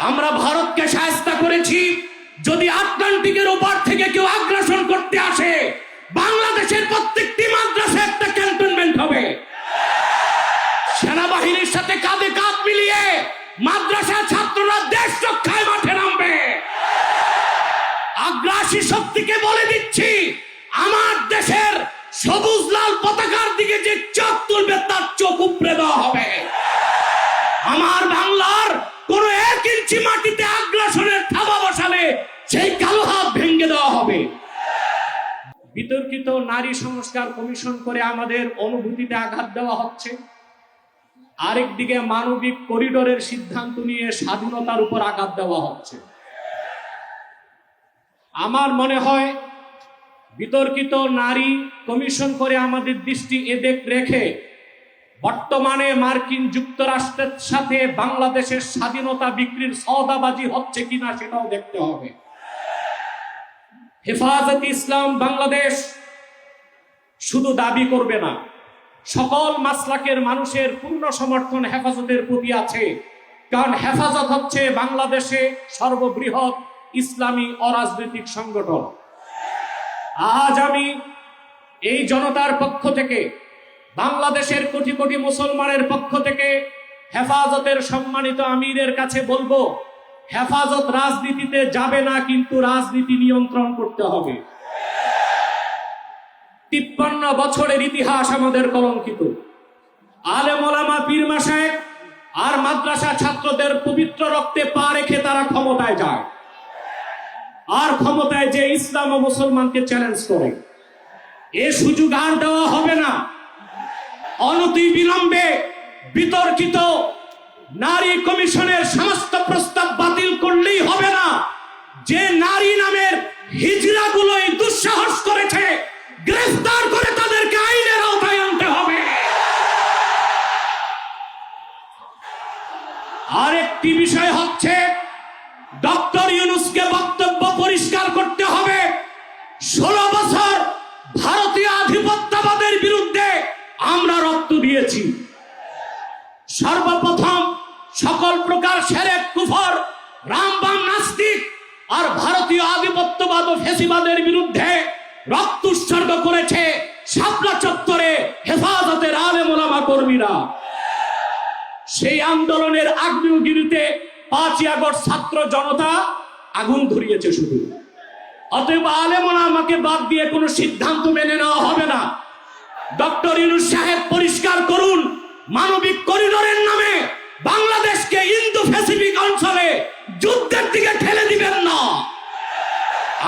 আমরা ভারতকে শায়েস্তা করেছি। যদি আটলান্টিকের ওপার থেকে কেউ আগ্রাসন করতে আসে, বাংলাদেশের প্রত্যেকটি মাদ্রাসা একটা ক্যান্টনমেন্ট হবে। সেনাবাহিনীর সাথে কাঁধে কাঁধ মিলিয়ে মাদ্রাসা ছাত্ররা দেশ রক্ষায় মাঠে নামবে। আগ্রাসী শক্তিকে বলে দিচ্ছি, আমার দেশের সবুজ লাল পতাকার দিকে যে চোখ তুলবে তার চোখ উপড়ে দেওয়া হবে। আমার বাংলার কোন 1 ইঞ্চি মাটিতে আগ্রাসনের থাবা বসালে সেই কালো হাত ভেঙে দেওয়া হবে। বিতর্কিত নারী সংস্কার কমিশন করে আমাদের অনুভূতিতে আঘাত দেওয়া হচ্ছে, আরেকদিকে মানবিক করিডোরের সিদ্ধান্ত নিয়ে স্বাধীনতার উপর আঘাত দেওয়া হচ্ছে। আমার মনে হয় বিতর্কিত নারী কমিশন করে আমাদের দৃষ্টি এদিক রেখে বর্তমানে মার্কিন যুক্তরাষ্ট্রের সাথে বাংলাদেশের স্বাধীনতা বিক্রির সওদাবাজি হচ্ছে কিনা সেটাও দেখতে হবে। হেফাজতে ইসলাম বাংলাদেশ শুধু দাবি করবে না, সকল মাসলাকের মানুষের পূর্ণ সমর্থন হেফাজতের প্রতি আছে। কারণ হেফাজত হচ্ছে বাংলাদেশে সর্ববৃহৎ ইসলামী অরাজনৈতিক সংগঠন। আজ আমি এই জনতার পক্ষ থেকে, বাংলাদেশের কোটি কোটি মুসলমানের পক্ষ থেকে হেফাজতের সম্মানিত আমিরের কাছে বলবো, হেফাজত রাজনীতিতে যাবে না, কিন্তু রাজনীতি নিয়ন্ত্রণ করতে হবে। 53 বছরের ইতিহাস আমাদের কলঙ্কিত। আলেম ওলামা পীর মাশায়েখ আর মাদ্রাসা ছাত্রদের পবিত্র রক্তে পা রেখে তারা ক্ষমতায় যায়, আর ক্ষমতায় যে ইসলাম ও মুসলমানকে চ্যালেঞ্জ করে। এ সুযোগ আর দেওয়া হবে না। অনতি বিলম্বে বিতর্কিত নারী কমিশনের সমস্ত প্রস্তাব বাতিল করলেই হবে না। যে নারী নামের হিজড়াগুলো এই দুঃসাহস করেছে, গ্রেফতার করে তাদেরকে আইনের আওতায় আনতে হবে। আরেকটি বিষয় হচ্ছে, ডক্টর ইউনূসকে বক্তব্য পরিষ্কার করতে হবে। 16 বছর ভারতীয় আধিপত্যবাদের বিরুদ্ধে আমরা রক্ত দিয়েছি। সর্বপ্রথম সকল প্রকার শিরক, কুফর, রামবাম, নাস্তিক আর ভারতীয় আধিপত্যবাদ ও ফ্যাসিবাদের বিরুদ্ধে রক্ত উৎসর্গ করেছে শাপলা চত্বরে হেফাজতের আলেম ওলামা কর্মীরা। সেই আন্দোলনের আগ্নেয়গিরিতে 5ই আগস্ট ছাত্র জনতা আগুন ধরিয়েছে শুধু। অতএব আলেম ওলামাকে বাদ দিয়ে কোনো সিদ্ধান্ত মেনে নেওয়া হবে না। ডক্টর ইউনূস সাহেব পরিষ্কার করুন, মানবিক করিডোরের নামে বাংলাদেশকে ইন্দো প্যাসিফিক অঞ্চলে যুদ্ধের দিকে ঠেলে দিবেন না।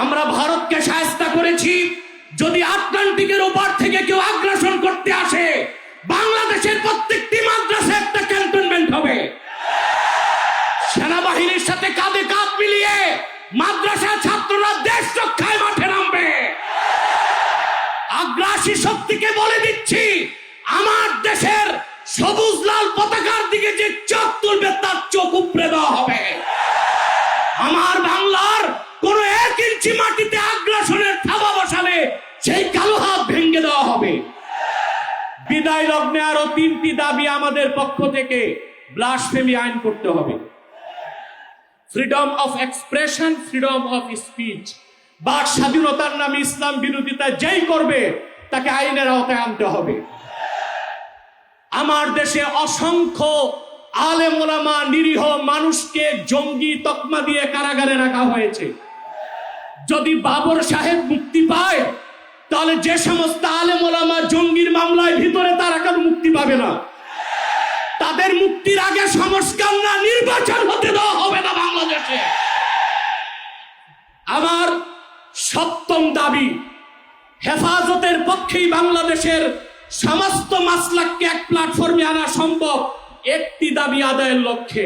আমরা ভারতকে শায়েস্তা করেছি। যদি আটলান্টিকের ওপার থেকে কেউ আগ্রাসন করতে আসে, বাংলাদেশের প্রত্যেকটি মাদ্রাসা একটা ক্যান্টনমেন্ট হবে। সেনাবাহিনীর সাথে কাঁধে কাঁধ মিলিয়ে মাদ্রাসা ছাত্ররা দেশ রক্ষায় মাঠে নামবে। আগ্রাসী শক্তিকে বলে দিচ্ছি, আমার দেশের সবুজ লাল পতাকার দিকে যে চোখ তুলবে তার চোখ উপড়ে দেওয়া হবে। আমার বাংলার কোন 1 ইঞ্চি মাটিতে আগ্রাসনের থাবা বসালে সেই কালো হাত ভেঙে দেওয়া হবে। বিদায় লগ্নে আরো 3টি দাবি আমাদের পক্ষ থেকে। ব্লাসফেমি আইন করতে হবে, freedom of expression, freedom of speech. বাক স্বাধীনতার নামে ইসলাম বিরোধিতা যেই করবে তাকে আইনের আওতায় আনতে হবে। আমার দেশে অসংখ্য আলেম ওলামা, নিরীহ মানুষকে জঙ্গি তকমা দিয়ে কারাগারে রাখা হয়েছে। যদি বাবর সাহেব মুক্তি পায়, তাহলে যে সমস্ত আলেম ওলামা জঙ্গির মামলায় ভিতরে, তারা কেন মুক্তি পাবে না? তাদের মুক্তির আগে সংস্কার না নির্বাচন হতে দেওয়া হবে না বাংলাদেশে। আমার 7ম দাবি, হেফাজতের পক্ষেই বাংলাদেশের সমস্ত মাসলাককে এক প্ল্যাটফর্মে আনা সম্ভব একটি দাবি আদায়ের লক্ষ্যে।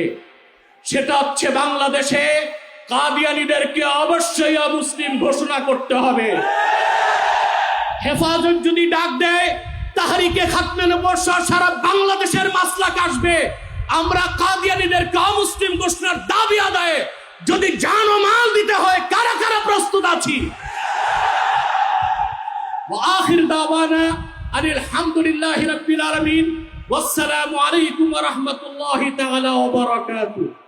সেটা হচ্ছে বাংলাদেশে কাদিয়ানীদেরকে অবশ্যই অমুসলিম ঘোষণা করতে হবে। হেফাজত যদি ডাক দেয়, তাহরিকে খাতমে নবুয়্বত সারা বাংলাদেশের মাসলাক আসবে। আমরা কাদিয়ানীদেরকে অমুসলিম ঘোষণার দাবি আদায়ে যদি জান ও মাল দিতে হয়, কারা কারা প্রস্তুত আছি। ওয়া আখির দাওয়ানা আলহামদুলিল্লাহি রাব্বিল আলামিন। ওয়াসসালামু আলাইকুম ওয়া রাহমাতুল্লাহি তাআলা ওয়া বারাকাতুহু।